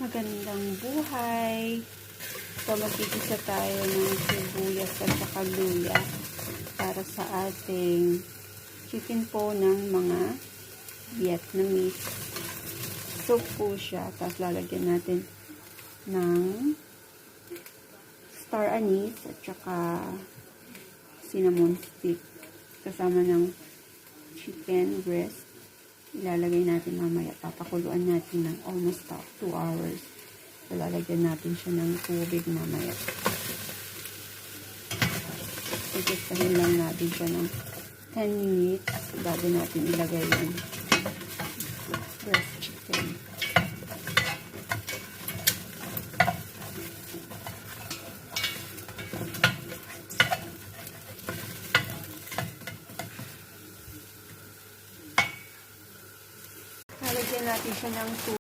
Magandang buhay! So, magigisa tayo ng sibuyas at saka luya para sa ating chicken po ng mga Vietnamese. Soup po siya. Tapos lalagyan natin ng star anise at saka cinnamon stick kasama ng chicken breast. Ilalagay natin mamaya. Papakuluan natin ng almost 2 hours. So, lalagyan natin siya ng tubig mamaya. Igisahin lang natin siya ng 10 minutes bago natin ilagay yung breast chicken. Lalagyan natin siya ng tubig.